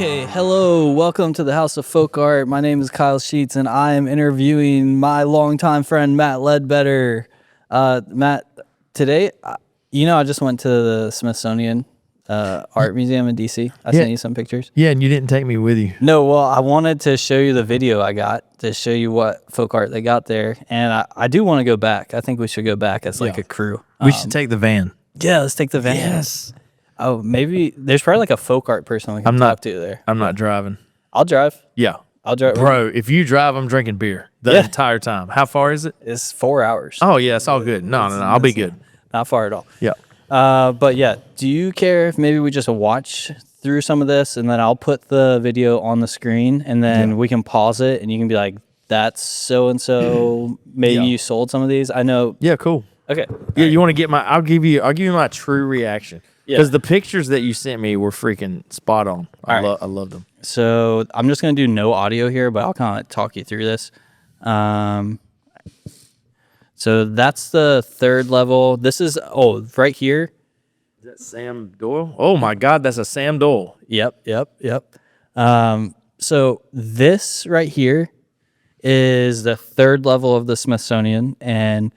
Okay, hello, welcome to the House of Folk Art. My name is Kyle Sheetz, and I am interviewing my longtime friend, Matt Ledbetter. Matt, today, I just went to the Smithsonian Art Museum in D.C. I sent you some pictures. Yeah, and you didn't take me with you. No, well, I wanted to show you the video I got to show you what folk art they got there, and I do want to go back. I think we should go back as like a crew. We should take the van. Yeah, let's take the van. Yes. Oh, maybe there's probably like a folk art person we can talk to there. I'm not driving. I'll drive. Yeah. I'll drive. Bro, if you drive, I'm drinking beer the entire time. How far is it? It's 4 hours. Oh, yeah, it's all good. No, I'll be good. Not far at all. Yeah. But yeah, do you care if maybe we just watch through some of this and then I'll put the video on the screen and then we can pause it and you can be like, that's so-and-so. Maybe you sold some of these. I know. Yeah, cool. Okay. Yeah, you want to get I'll give you my true reaction. Because the pictures that you sent me were freaking spot on. I love them. So I'm just going to do no audio here, but I'll kind of talk you through this. So that's the third level. This is, right here. Is that Sam Doyle? Oh, my God, that's a Sam Doyle. Yep. So this right here is the third level of the Smithsonian. And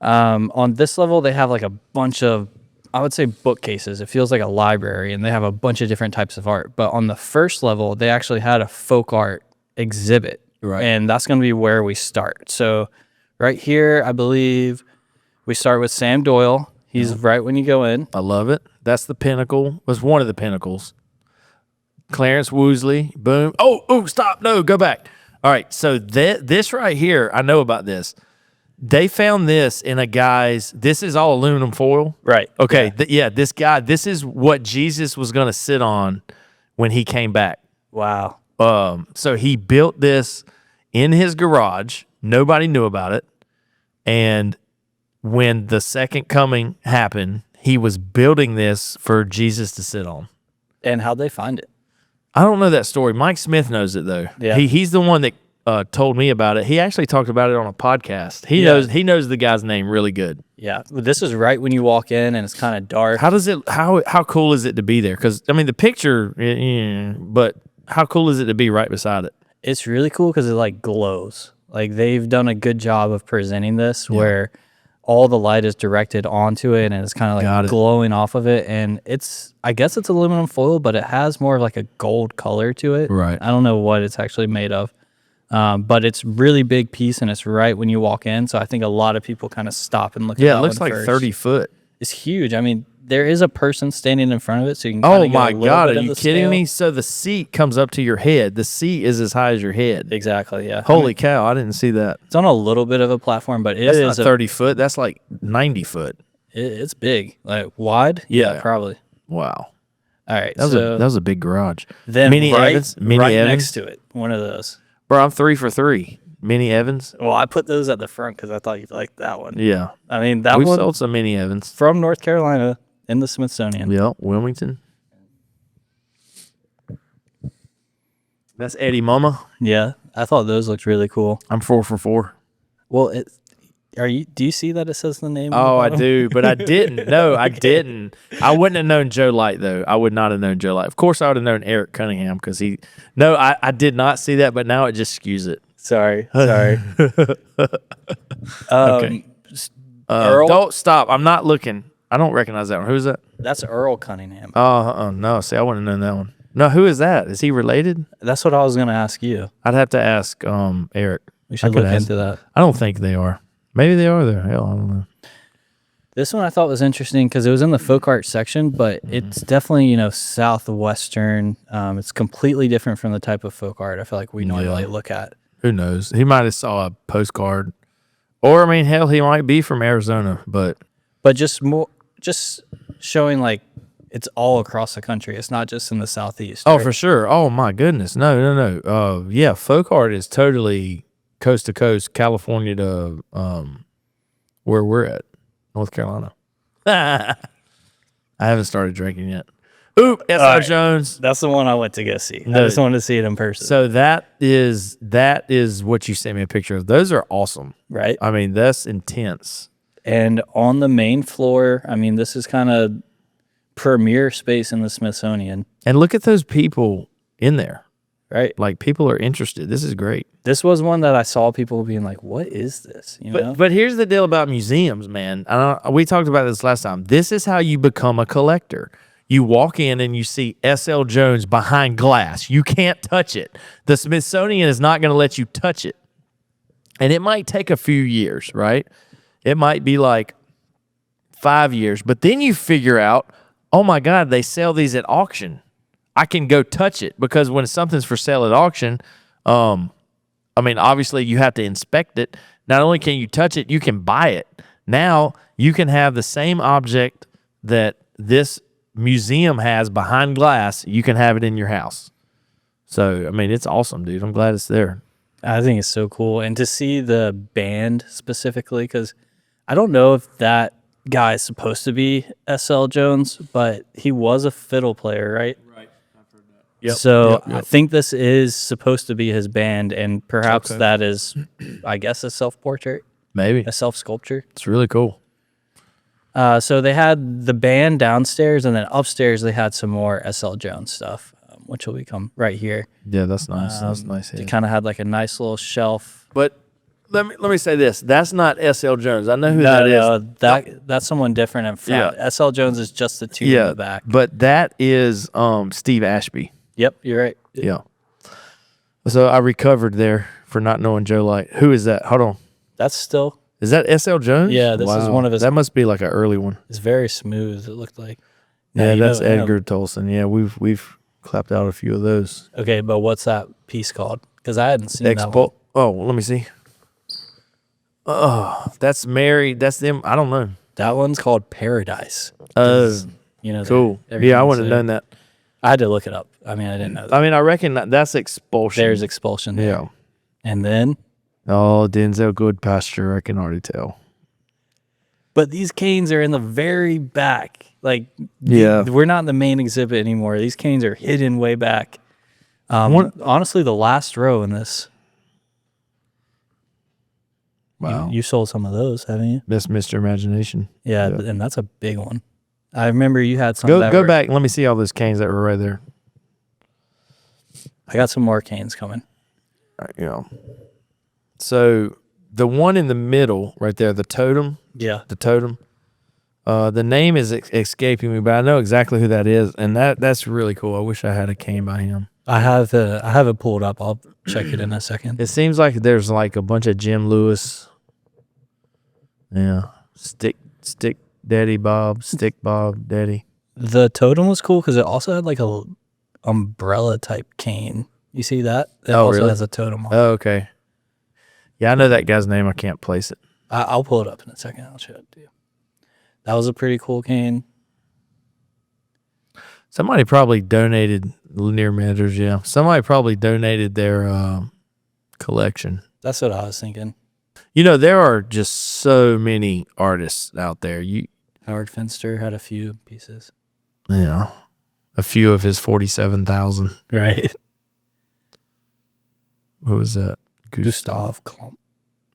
on this level, they have like a bunch of, I would say, bookcases. It feels like a library, and they have a bunch of different types of art. But on the first level, they actually had a folk art exhibit. Right. And that's going to be where we start. So right here, I believe we start with Sam Doyle. He's right when you go in. I love it. That's the pinnacle. Was one of the pinnacles. Clarence, Woosley, boom. Oh, stop. No, go back. All right, so this right here, I know about this. They found this in a guy's, this is all aluminum foil. Right. Okay, this guy, this is what Jesus was going to sit on when he came back. Wow. So he built this in his garage. Nobody knew about it. And when the second coming happened, he was building this for Jesus to sit on. And how'd they find it? I don't know that story. Mike Smith knows it, though. Yeah. He's the one that told me about it. He actually talked about it on a podcast. He knows the guy's name really good. Yeah. This is right when you walk in, and it's kind of dark. How cool is it to be there? Because, I mean, the picture, but how cool is it to be right beside it? It's really cool because it, like, glows. Like, they've done a good job of presenting this where all the light is directed onto it, and it's kind of like glowing off of it. And I guess it's aluminum foil, but it has more of like a gold color to it. Right. I don't know what it's actually made of. But it's really big piece, and it's right when you walk in. So I think a lot of people kind of stop and look at that. Yeah, it looks like 30 foot. It's huge. I mean, there is a person standing in front of it, so you can Oh my God, are you kidding me? So the seat comes up to your head. The seat is as high as your head. Exactly, yeah. Holy cow, I didn't see that. It's on a little bit of a platform, but That's not 30 foot. That's like 90 foot. It's big. Like wide? Yeah, probably. Wow. All right, that was a big garage. Then Mini Evans, Mini right Evans. next to it, one of those. Bro, I'm 3 for 3. Mini Evans. Well, I put those at the front because I thought you'd like that one. Yeah. I mean, that We've one sold some Mini Evans. from North Carolina in the Smithsonian. Yeah, Wilmington. That's Eddie Mama. Yeah, I thought those looked really cool. I'm 4 for 4. Well, do you see that it says the name? Oh, I do, but I didn't. No, I didn't. I wouldn't have known Joe Light, though. I would not have known Joe Light. Of course, I would have known Eric Cunningham because I did not see that, but now it just skews it. Sorry. Okay. Earl? Don't stop. I'm not looking. I don't recognize that one. Who's that? That's Earl Cunningham. No. See, I wouldn't have known that one. No, who is that? Is he related? That's what I was going to ask you. I'd have to ask Eric. We should look into that. I don't think they are. Maybe they are there. Hell, I don't know. This one I thought was interesting because it was in the folk art section, but it's definitely, southwestern. It's completely different from the type of folk art I feel like we normally look at. Who knows? He might have saw a postcard. Or, I mean, hell, he might be from Arizona, but just showing like it's all across the country. It's not just in the Southeast. Oh, right? For sure. Oh, my goodness. No. Yeah, folk art is totally coast to coast, California to where we're at, North Carolina. I haven't started drinking yet. Oop, S.R. Jones. That's the one I went to go see. I just wanted to see it in person. So that is what you sent me a picture of. Those are awesome. Right? I mean, that's intense. And on the main floor, I mean, this is kind of premier space in the Smithsonian. And look at those people in there. Right. Like, people are interested. This is great. This was one that I saw people being like, what is this? You know? But here's the deal about museums, man. We talked about this last time. This is how you become a collector. You walk in and you see S.L. Jones behind glass. You can't touch it. The Smithsonian is not going to let you touch it. And it might take a few years, right? It might be like 5 years. But then you figure out, oh, my God, they sell these at auction. I can go touch it, because when something's for sale at auction, I mean, obviously you have to inspect it. Not only can you touch it, you can buy it. Now you can have the same object that this museum has behind glass. You can have it in your house. So, I mean, it's awesome, dude. I'm glad it's there. I think it's so cool. And to see the band specifically, because I don't know if that guy is supposed to be S.L. Jones, but he was a fiddle player, right? Yep. So Yep. I think this is supposed to be his band, and perhaps that is, I guess, a self-portrait, Maybe. a self-sculpture. It's really cool. So they had the band downstairs, and then upstairs they had some more S.L. Jones stuff, which will become right here. Yeah, that's nice. That's nice. They kind of had like a nice little shelf. But let me say this. That's not S.L. Jones. I know who that is. That's someone different in front. Yeah. S.L. Jones is just the two in the back. But that is Steve Ashby. Yep, you're right. Yeah. So I recovered there for not knowing Joe Light. Who is that? Hold on. That's still. Is that S.L. Jones? Yeah, this is one of his. That must be like an early one. It's very smooth. It looked like. Yeah, that's Edgar Tolson. Yeah, we've clapped out a few of those. Okay, but what's that piece called? Because I hadn't seen that one. Oh, let me see. Oh, that's Mary. That's them. I don't know. That one's called Paradise. You know. Cool. Yeah, I wouldn't have known that. I had to look it up. I mean, I didn't know that. I mean, I reckon that's Expulsion. There's Expulsion there. Yeah. And then. Oh, Denzel Goodpasture. I can already tell. But these canes are in the very back. Like, yeah, we're not in the main exhibit anymore. These canes are hidden way back. Honestly, the last row in this. Wow. You sold some of those, haven't you? That's Mr. Imagination. Yeah, and that's a big one. I remember you had some. Go back. Let me see all those canes that were right there. I got some more canes coming. All right, yeah. So the one in the middle right there, the totem. Yeah. The totem. The name is escaping me, but I know exactly who that is, and that's really cool. I wish I had a cane by him. I have it pulled up. I'll check it in a second. It seems like there's like a bunch of Jim Lewis. Yeah. Stick Daddy Bob, Stick Bob Daddy. The totem was cool because it also had like a umbrella type cane. You see that? It also really? has a totem on it. Oh, okay. Yeah, I know that guy's name. I can't place it. I'll pull it up in a second. I'll show it to you. That was a pretty cool cane. Somebody probably donated Lanier Managers, yeah. Somebody probably donated their collection. That's what I was thinking. You know, there are just so many artists out there. Howard Finster had a few pieces. Yeah. A few of his 47,000. Right. What was that? Gustav Klump.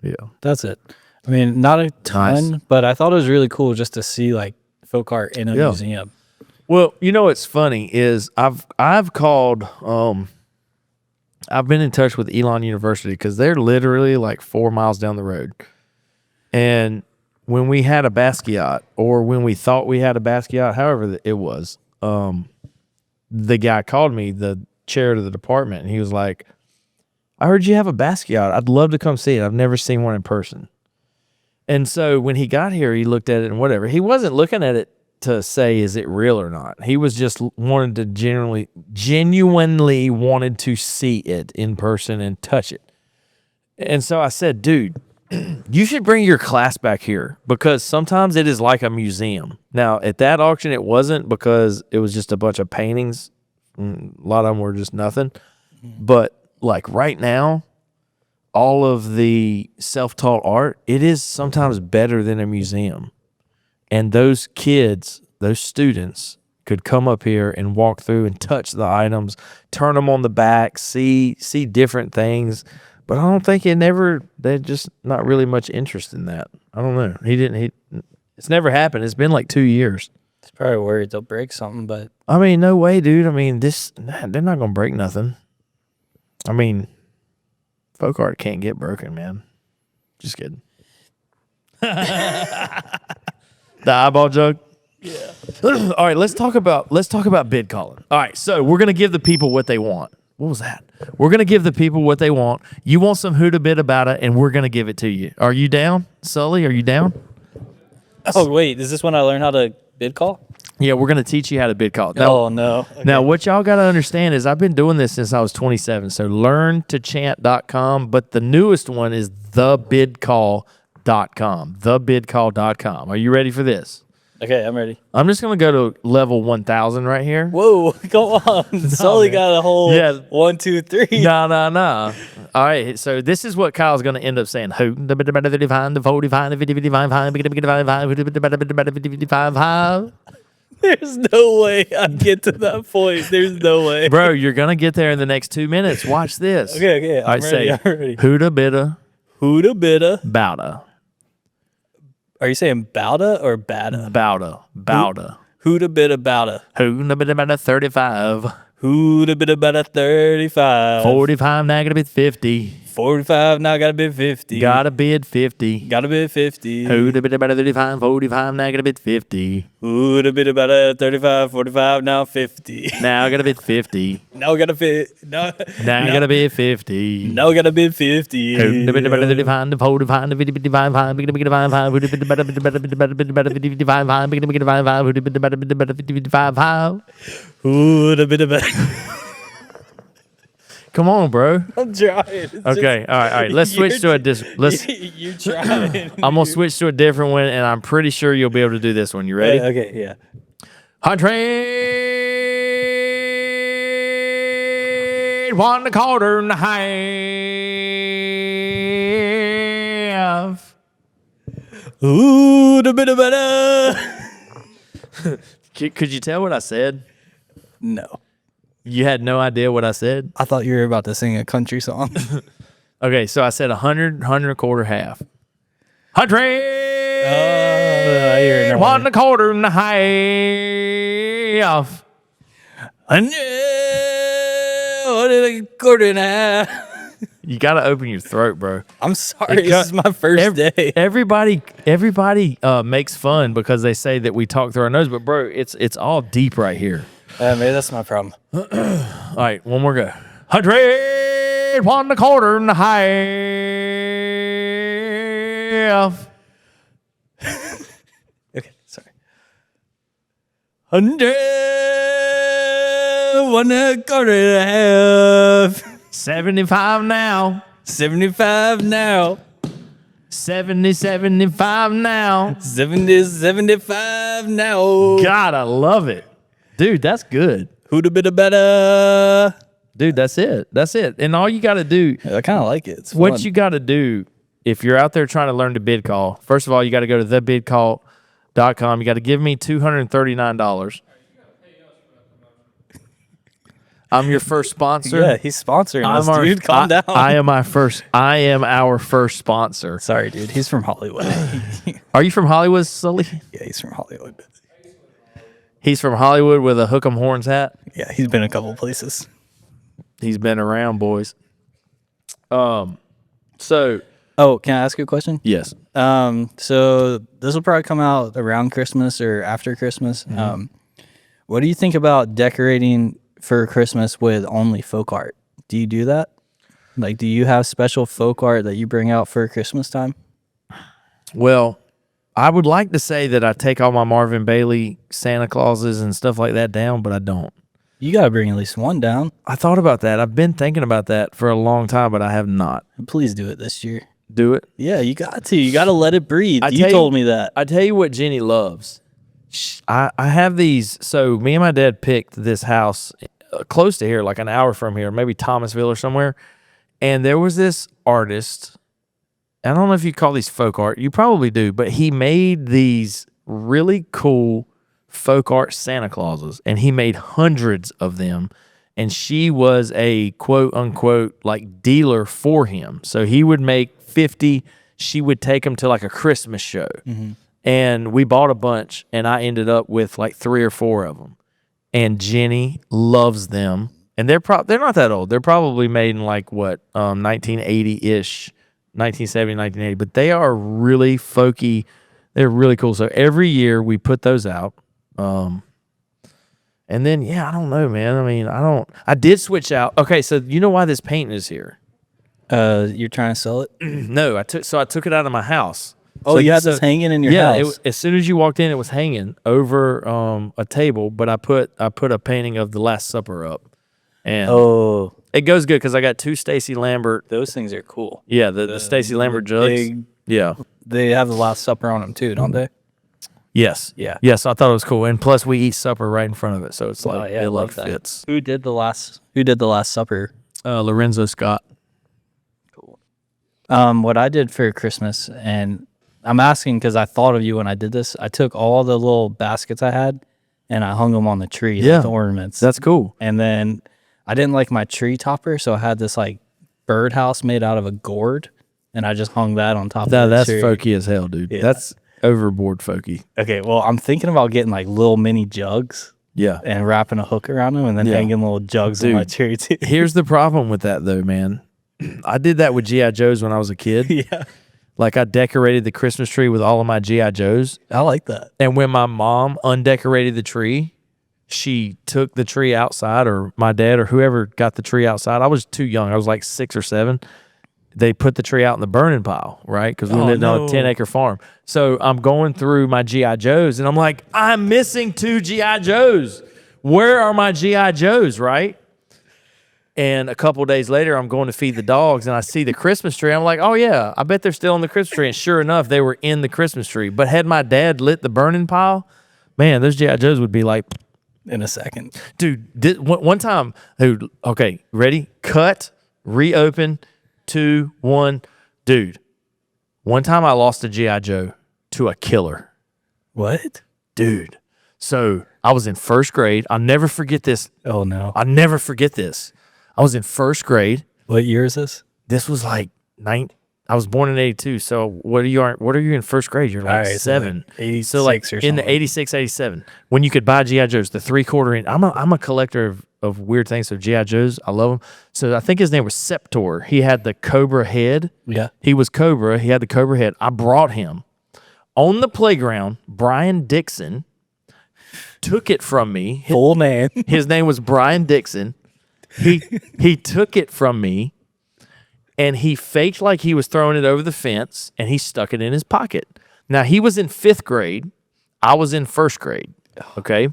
Yeah. That's it. I mean, not a ton, Nice. but I thought it was really cool just to see like folk art in a museum. Well, you know what's funny is I've called I've been in touch with Elon University because they're literally like 4 miles down the road. And when we had a Basquiat, or when we thought we had a Basquiat, however it was, the guy called me, the chair of the department, and he was like, I heard you have a Basquiat. I'd love to come see it. I've never seen one in person. And so when he got here, he looked at it and whatever. He wasn't looking at it to say, is it real or not? He was just wanted to genuinely wanted to see it in person and touch it. And so I said, dude, you should bring your class back here, because sometimes it is like a museum. Now, at that auction, it wasn't, because it was just a bunch of paintings. A lot of them were just nothing. But like right now, all of the self-taught art, it is sometimes better than a museum. And those kids, those students, could come up here and walk through and touch the items, turn them on the back, see different things. But I don't think they're just not really much interest in that. I don't know. It's never happened. It's been like 2 years. Probably worried they'll break something, but I mean, no way, dude. I mean, they're not gonna break nothing. I mean, folk art can't get broken, man. Just kidding. The eyeball joke. Yeah. All right, let's talk about bid calling. All right, so we're gonna give the people what they want. What was that? We're gonna give the people what they want. You want some who to bid about it, and we're gonna give it to you. Are you down, Sully? Are you down? oh wait, is this when I learn how to bid call? Yeah, we're gonna teach you how to bid call. Now, Oh no. Okay. Now, what y'all got to understand is I've been doing this since I was 27. So learntochant.com, but the newest one is thebidcall.com. Thebidcall.com. Are you ready for this? Okay, I'm ready. I'm just going to go to level 1000 right here. Whoa, go on. Sully man. got a whole 1, 2, 3. No. All right, so this is what Kyle's going to end up saying. Who? The 35, the 45, the 50, 55, 55. There's no way I get to that point. There's no way. Bro, you're going to get there in the next 2 minutes. Watch this. Okay. I'm ready. Huda bidda, Huda bidda. bowda. Are you saying bowda or bada? Bowda. Huda bidda bowda. Huda bidda 35. Huda bidda bada 35. 45, now gotta bid 50. 45, now gotta bid 50. Gotta bid 50. Gotta bid 50. Huda bidda 35, 45, now gotta bid 50. Huda bidda bada 35, 45, now 50. Now I gotta bid 50. Now gotta bid. No. Now I gotta bid 50. Now gotta bid 50. Huda bidda 35, 45, 50, 55, 50, 55, 50, 55, 55. Huda bidda bada. Come on, bro. I'm trying. Okay, all right. Let's switch to let's. You're trying. I'm gonna switch to a different one, and I'm pretty sure you'll be able to do this one. You ready? Okay, yeah. 100, 1/4 and a half. Ooh, the bit of better. Could you tell what I said? No. You had no idea what I said? I thought you were about to sing a country song. Okay, so I said 100, 1/4 half. 100, I hear it now. 1/4 and a half. 100, 1/4 and a half. You got to open your throat, bro. I'm sorry. This is my first day. Everybody makes fun because they say that we talk through our nose, but bro, it's all deep right here. Maybe that's my problem. All right, one more go. 100, 1/4 and a half. Okay, sorry. 100, 1/4 and a half. 75 now. 75 now. 70, 75 now. 70, 75 now. God, I love it. Dude, that's good. Who'da been a better? Dude, that's it. That's it. And all you got to do, I kind of like it. It's what fun. you got to do, if you're out there trying to learn to bid call, first of all, you got to go to thebidcall.com. You got to give me $239. I'm your first sponsor. Yeah, he's sponsoring us, dude. Calm down. I am our first sponsor. Sorry, dude. He's from Hollywood. Are you from Hollywood, Sully? Yeah, he's from Hollywood. He's from Hollywood with a hook 'em horns hat. Yeah, he's been a couple places. He's been around, boys. So, Oh, can I ask you a question? yes. So this will probably come out around Christmas or after Christmas. Mm-hmm. What do you think about decorating for Christmas with only folk art? Do you do that? Like, do you have special folk art that you bring out for Christmas time? Well, I would like to say that I take all my Marvin Bailey Santa Clauses and stuff like that down, but I don't. You got to bring at least one down. I thought about that. I've been thinking about that for a long time, but I have not. Please do it this year. Do it. Yeah, you got to. You got to let it breathe. I You tell told me that. I tell you what Jenny loves. I have these. So me and my dad picked this house close to here, like an hour from here, maybe Thomasville or somewhere. And there was this artist. I don't know if you call these folk art. You probably do, but he made these really cool folk art Santa Clauses, and he made hundreds of them. And she was a quote unquote like dealer for him. So he would make 50. She would take them to like a Christmas show. And we bought a bunch, and I ended up with like 3 or 4 of them. And Jenny loves them. And they're not that old. They're probably made in like 1980-ish, 1970, 1980. But they are really folky. They're really cool. So every year we put those out. And then, I don't know, man. I mean, I did switch out. Okay, so you know why this painting is here? You're trying to sell it? No, I took it out of my house. Oh, you had this hanging in your house? As soon as you walked in, it was hanging over a table. But I put a painting of the Last Supper up, and it goes good because I got 2 Stacy Lambert. Those things are cool. Yeah, the Stacy Lambert jugs. They have the Last Supper on them too, don't they? Yes. Yeah. Yes, I thought it was cool, and plus we eat supper right in front of it, so it's like it like fits. Who did the Last Supper? Lorenzo Scott. Cool. What I did for Christmas, and I'm asking because I thought of you when I did this. I took all the little baskets I had and I hung them on the tree, like the ornaments. That's cool. And then I didn't like my tree topper, so I had this like birdhouse made out of a gourd, and I just hung that on top of the tree. That's folky as hell, dude. Yeah. That's overboard folky. Okay, well, I'm thinking about getting like little mini jugs. Yeah. And wrapping a hook around them and then hanging little jugs on my tree too. Here's the problem with that though, man. I did that with G.I. Joes when I was a kid. Yeah. Like I decorated the Christmas tree with all of my G.I. Joes. I like that. And when my mom undecorated the tree, she took the tree outside, or my dad or whoever got the tree outside. I was too young. I was like 6 or 7. They put the tree out in the burning pile, right? Because we lived on a 10-acre farm. So I'm going through my G.I. Joes, and I'm like, I'm missing 2 G.I. Joes. Where are my G.I. Joes, right? And a couple of days later, I'm going to feed the dogs, and I see the Christmas tree. I'm like, oh, yeah, I bet they're still in the Christmas tree. And sure enough, they were in the Christmas tree. But had my dad lit the burning pile, man, those G.I. Joes would be like... in a second. Dude, one time, dude, okay, ready? Cut, reopen, 2, 1. Dude, one time I lost a G.I. Joe to a killer. What? Dude. So I was in 1st grade. I'll never forget this. Oh, no. I'll never forget this. I was in 1st grade. What year is this? This was like I was born in 82. So what are you in 1st grade? You're like 7. So 86 so like or something. in the 86, 87, when you could buy G.I. Joes, the 3/4 inch. I'm a collector of weird things. So G.I. Joes, I love them. So I think his name was Septor. He had the Cobra head. Yeah. He was Cobra. He had the Cobra head. I brought him on the playground. Brian Dixon took it from me. Full name. His name was Brian Dixon. He took it from me, and he faked like he was throwing it over the fence, and he stuck it in his pocket. Now, he was in 5th grade. I was in 1st grade, okay?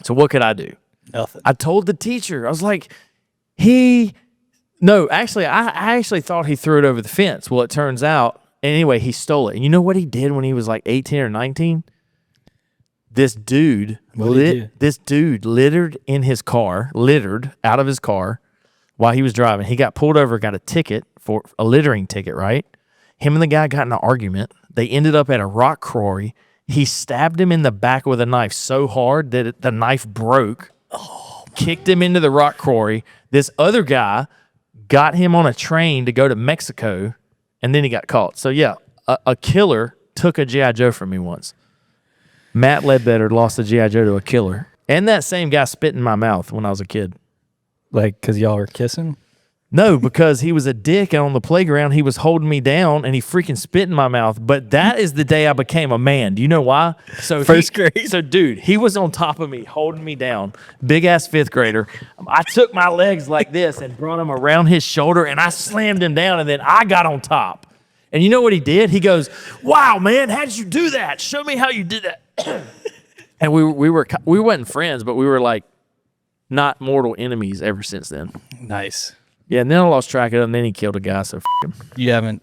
So what could I do? Nothing. I told the teacher. I was like, I actually thought he threw it over the fence. Well, it turns out, anyway, he stole it. And you know what he did when he was like 18 or 19? This dude littered in his car, littered out of his car while he was driving. He got pulled over, got a ticket for a littering ticket, right? Him and the guy got in an argument. They ended up at a rock quarry. He stabbed him in the back with a knife so hard that the knife broke, kicked him into the rock quarry. This other guy got him on a train to go to Mexico, and then he got caught. So, yeah, a killer took a G.I. Joe from me once. Matt Ledbetter lost a G.I. Joe to a killer. And that same guy spit in my mouth when I was a kid. Like, because y'all were kissing? No, because he was a dick, and on the playground, he was holding me down, and he freaking spit in my mouth. But that is the day I became a man. Do you know why? So 1st grade. So, dude, he was on top of me, holding me down. Big-ass 5th grader. I took my legs like this and brought him around his shoulder, and I slammed him down, and then I got on top. And you know what he did? He goes, wow, man, how did you do that? Show me how you did that. And we weren't friends, but we were like not mortal enemies ever since then. Nice. Yeah, and then I lost track of him, and then he killed a guy, so him. You haven't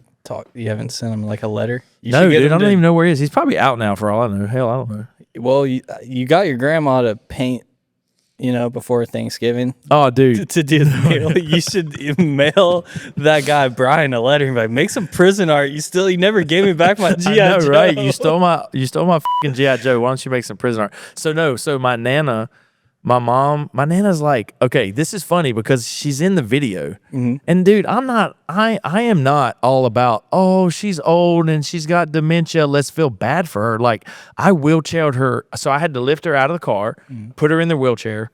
sent him like a letter? No, dude, I don't even know where he is. He's probably out now for all I know. Hell, I don't know. Well, you got your grandma to paint, before Thanksgiving. Oh, dude. To do the mail. You should mail that guy Brian a letter and be like, make some prison art. You never gave me back my G.I. I know, Joe. right? You stole my fucking G.I. Joe. Why don't you make some prison art? So my Nana, my Nana's like, okay, this is funny because she's in the video. And dude, I am not all about, oh, she's old and she's got dementia, let's feel bad for her. Like, I wheelchaired her. So I had to lift her out of the car, put her in the wheelchair,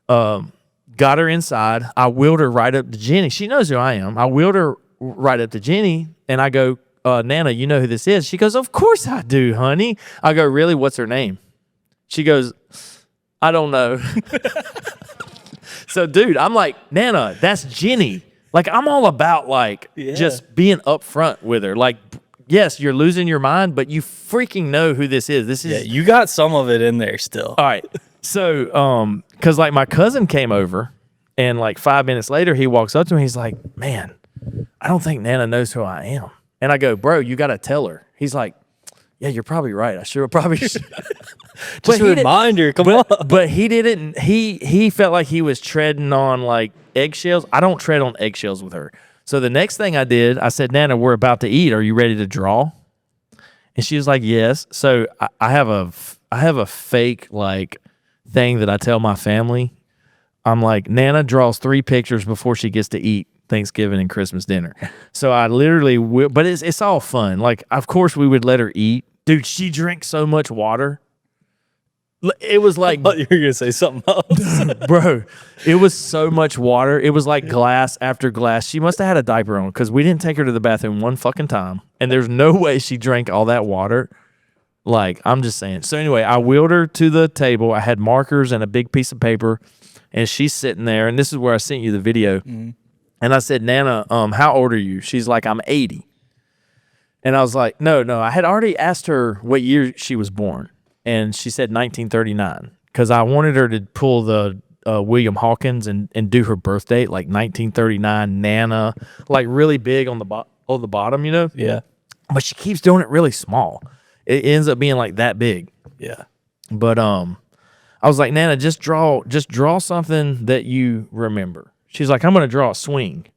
got her inside. I wheeled her right up to Jenny. She knows who I am. I wheeled her right up to Jenny and I go, Nana, you know who this is? She goes, of course I do, honey. I go, really? What's her name? She goes, I don't know. So, dude, I'm like, Nana, that's Jenny. Like, I'm all about, like, just being upfront with her. Like, yes, you're losing your mind, but you freaking know who this is. This is. Yeah, you got some of it in there still. All right. So, because, like, my cousin came over, and, like, 5 minutes later, he walks up to me. He's like, man, I don't think Nana knows who I am. And I go, bro, you got to tell her. He's like, yeah, you're probably right. I sure probably should. Just a reminder, come on. But he didn't. He felt like he was treading on like eggshells. I don't tread on eggshells with her. So the next thing I did, I said, Nana, we're about to eat. Are you ready to draw? And she was like, yes. So I have a fake like thing that I tell my family. I'm like, Nana draws 3 pictures before she gets to eat Thanksgiving and Christmas dinner. So I literally will, but it's all fun. Like, of course we would let her eat. Dude, she drinks so much water. It was like, I thought you were going to say something else. bro, it was so much water. It was like glass after glass. She must have had a diaper on because we didn't take her to the bathroom one fucking time. And there's no way she drank all that water. Like, I'm just saying. So anyway, I wheeled her to the table. I had markers and a big piece of paper. And she's sitting there. And this is where I sent you the video. And I said, Nana, how old are you? She's like, I'm 80. And I was like, no. I had already asked her what year she was born. And she said 1939 because I wanted her to pull the William Hawkins and do her birth date, like 1939, Nana, like really big on the bottom, you know? Yeah. But she keeps doing it really small. It ends up being like that big. Yeah. But I was like, Nana, just draw something that you remember. She's like, I'm going to draw a swing.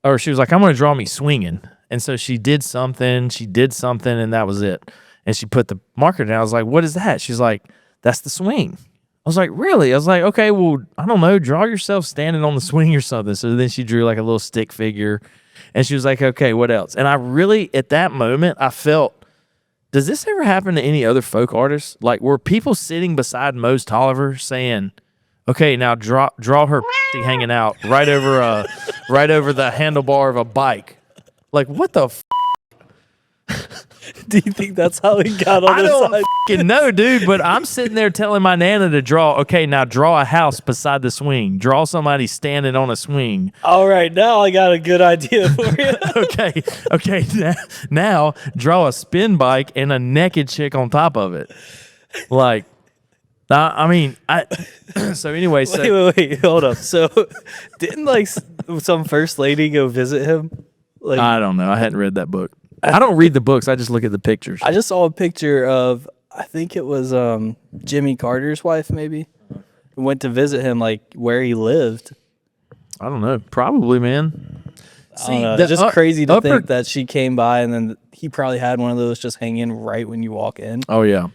Or she was like, I'm going to draw me swinging. And so she did something, and that was it. And she put the marker down. I was like, what is that? She's like, that's the swing. I was like, really? I was like, okay, well, I don't know. Draw yourself standing on the swing or something. So then she drew like a little stick figure. And she was like, okay, what else? And I really, at that moment, I felt, does this ever happen to any other folk artists? Like, were people sitting beside Mose Tolliver saying, okay, now draw her hanging out right over the handlebar of a bike? Like, what the Do you think that's how he got on I this don't side? fucking know, dude, but I'm sitting there telling my Nana to draw, okay, now draw a house beside the swing. Draw somebody standing on a swing. All right, now I got a good idea for you. Okay, now draw a spin bike and a naked chick on top of it. Like, I mean, so anyway. Wait, hold up. So didn't like some first lady go visit him? Like, I don't know. I hadn't read that book. I don't read the books. I just look at the pictures. I just saw a picture of, I think it was Jimmy Carter's wife, maybe. Went to visit him, like where he lived. I don't know. Probably, man. I don't know. It's just crazy to think that she came by and then he probably had one of those just hanging right when you walk in. Oh, yeah.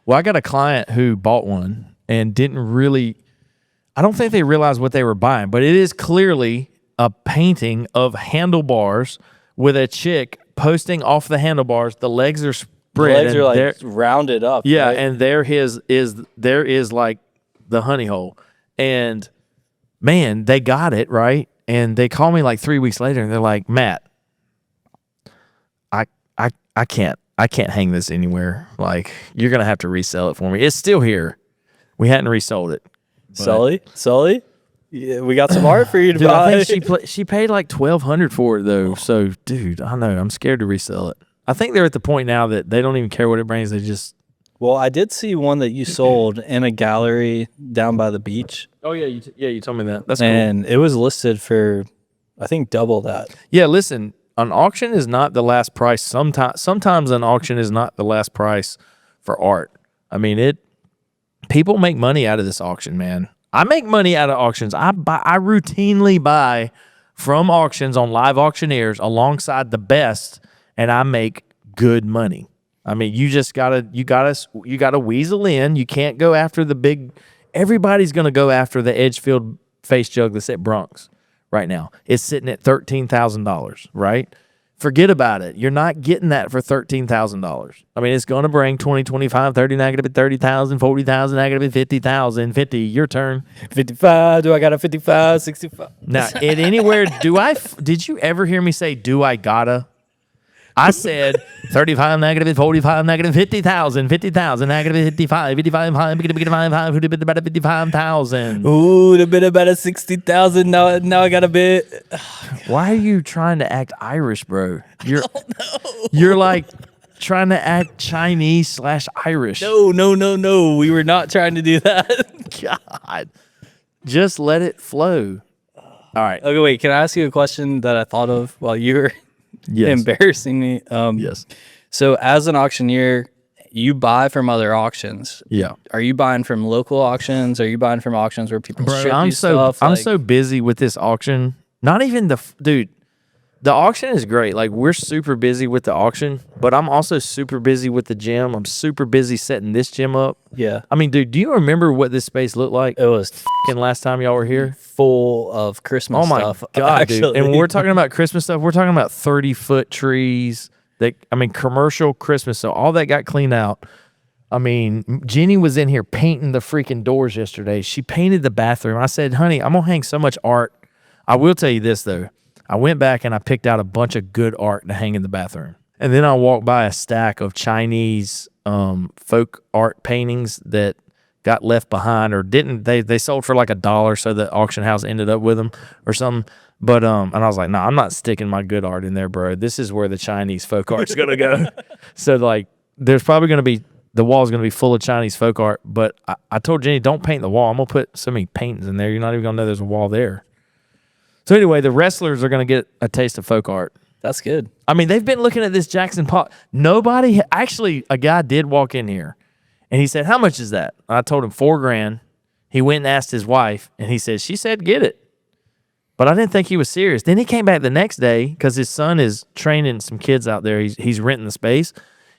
Well, I got a client who bought one and didn't really, I don't think they realized what they were buying, but it is clearly a painting of handlebars with a chick posting off the handlebars. The legs are spread. The legs are like rounded up. Yeah, right? and there is like the honey hole. And man, they got it, right? And they call me like 3 weeks later and they're like, Matt, I can't hang this anywhere. Like, you're gonna have to resell it for me. It's still here. We hadn't resold it. Sully? Yeah, we got some art for you to Dude, buy. I think she paid like $1,200 for it though. So, dude, I know I'm scared to resell it. I think they're at the point now that they don't even care what it brings. They just. Well, I did see one that you sold in a gallery down by the beach. Oh yeah, you told me that. That's cool. And it was listed for, I think, double that. Yeah, listen, an auction is not the last price. Sometimes an auction is not the last price for art. I mean, people make money out of this auction, man. I make money out of auctions. I routinely buy from auctions on live auctioneers alongside the best, and I make good money. I mean, you gotta weasel in. You can't go after the big Everybody's going to go after the Edgefield face jug that's at Bronx right now. It's sitting at $13,000, right? Forget about it. You're not getting that for $13,000. I mean, it's going to bring 20, 25, 30, negative 30,000, 40,000, negative 50,000, 50. Your turn. 55. Do I got a 55, 65? Now, at anywhere, did you ever hear me say, do I gotta? I said 35, negative 45, negative 50,000, 50,000, negative 55, 55, 55,000. Ooh, a bit about a 60,000. Now I got a bit. Why are you trying to act Irish, bro? You're like trying to act Chinese/Irish. No. We were not trying to do that. God, just let it flow. All right. Okay, wait. Can I ask you a question that I thought of while you were embarrassing me? Yes. So as an auctioneer, you buy from other auctions. Yeah. Are you buying from local auctions? Are you buying from auctions where people ship I'm you stuff? I'm so busy with this auction. Not even dude. The auction is great. Like, we're super busy with the auction, but I'm also super busy with the gym. I'm super busy setting this gym up. Yeah. I mean, dude, do you remember what this space looked like? It was Last time y'all were here? full of Christmas stuff. Oh my God, actually. dude. And when we're talking about Christmas stuff, we're talking about 30-foot trees. Commercial Christmas. So all that got cleaned out. I mean, Jenny was in here painting the freaking doors yesterday. She painted the bathroom. I said, honey, I'm going to hang so much art. I will tell you this, though. I went back and I picked out a bunch of good art to hang in the bathroom. And then I walked by a stack of Chinese folk art paintings that got left behind or didn't. They sold for like $1, so the auction house ended up with them or something. But and I was like, nah, I'm not sticking my good art in there, bro. This is where the Chinese folk art's gonna go. So like, there's probably gonna be, the wall's gonna be full of Chinese folk art. But I told Jenny, don't paint the wall. I'm gonna put so many paintings in there. You're not even gonna know there's a wall there. So anyway, the wrestlers are gonna get a taste of folk art. That's good. I mean, they've been looking at this Jackson Pollock. Actually, a guy did walk in here, and he said, how much is that? I told him $4,000. He went and asked his wife, and he said, she said, get it. But I didn't think he was serious. Then he came back the next day because his son is training some kids out there. He's renting the space.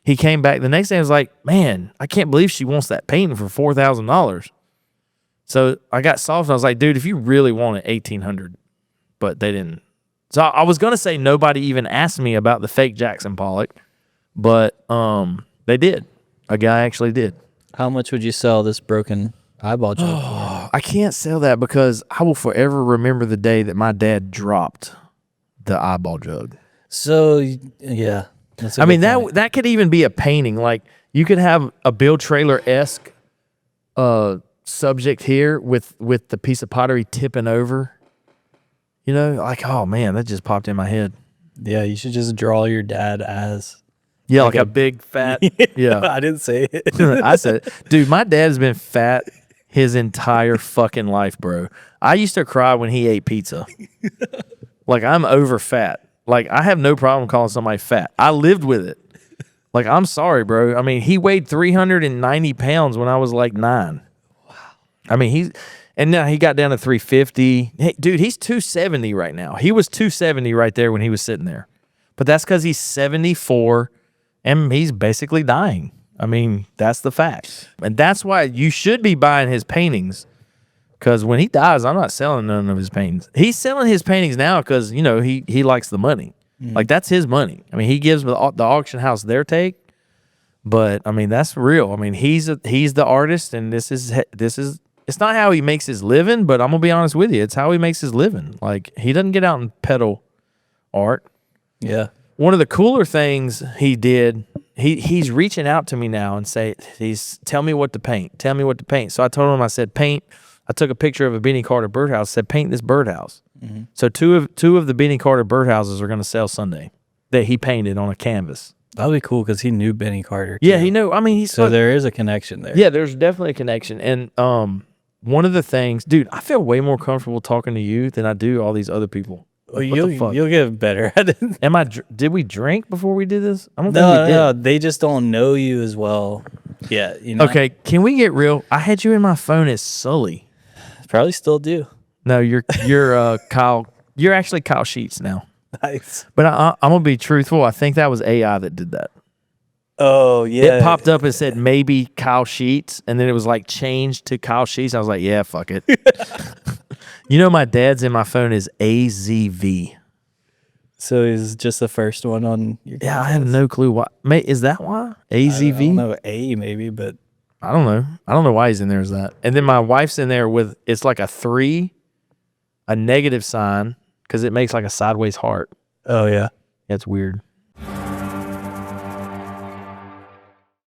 He came back the next day and was like, man, I can't believe she wants that painting for $4,000. So I got soft, and I was like, dude, if you really want it, $1,800. But they didn't. So I was going to say nobody even asked me about the fake Jackson Pollock, but they did. A guy actually did. How much would you sell this broken eyeball jug for? I can't sell that because I will forever remember the day that my dad dropped the eyeball jug. So, yeah. I mean, that could even be a painting. Like, you could have a Bill Traylor-esque subject here with the piece of pottery tipping over. You know, like, oh man, that just popped in my head. Yeah, you should just draw your dad as. Yeah, like a big fat. Yeah. I didn't say it. I said it. Dude, my dad has been fat his entire fucking life, bro. I used to cry when he ate pizza. Like, I'm over fat. Like, I have no problem calling somebody fat. I lived with it. Like, I'm sorry, bro. I mean, he weighed 390 pounds when I was like 9. Wow. I mean, and now he got down to 350. Hey, dude, he's 270 right now. He was 270 right there when he was sitting there. But that's because he's 74 and he's basically dying. I mean, that's the fact. And that's why you should be buying his paintings, because when he dies, I'm not selling none of his paintings. He's selling his paintings now because, you know, he likes the money. Like, that's his money. I mean, he gives the auction house their take. But, I mean, that's real. I mean, he's the artist, and this is it's not how he makes his living, but I'm going to be honest with you. It's how he makes his living. Like, he doesn't get out and peddle art. Yeah. One of the cooler things he did, he's reaching out to me now and tell me what to paint. Tell me what to paint. So I told him, I said, paint. I took a picture of a Benny Carter birdhouse, said, paint this birdhouse. Mm-hmm. So two of the Benny Carter birdhouses are going to sell Sunday that he painted on a canvas. That'd be cool because he knew Benny Carter, too. Yeah, he knew. I mean, there is a connection there. Yeah, there's definitely a connection. And one of the things, dude, I feel way more comfortable talking to you than I do all these other people. Well, you'll get better at it. Did we drink before we did this? I don't think we did. No, they just don't know you as well. Yeah, you know. Okay, can we get real? I had you in my phone as Sully. Probably still do. No, you're Kyle. You're actually Kyle Sheetz now. Nice. But I'm gonna be truthful. I think that was AI that did that. Oh yeah. It popped up and said maybe Kyle Sheetz, and then it was like changed to Kyle Sheetz. I was like, yeah, fuck it. My dad's in my phone is AZV. So he's just the first one on your. Yeah, I have no clue why. Is that why? AZV? I don't know, A maybe, but I don't know. I don't know why he's in there as that. And then my wife's in there with, it's like a 3, a negative sign, because it makes like a sideways heart. oh yeah. That's weird.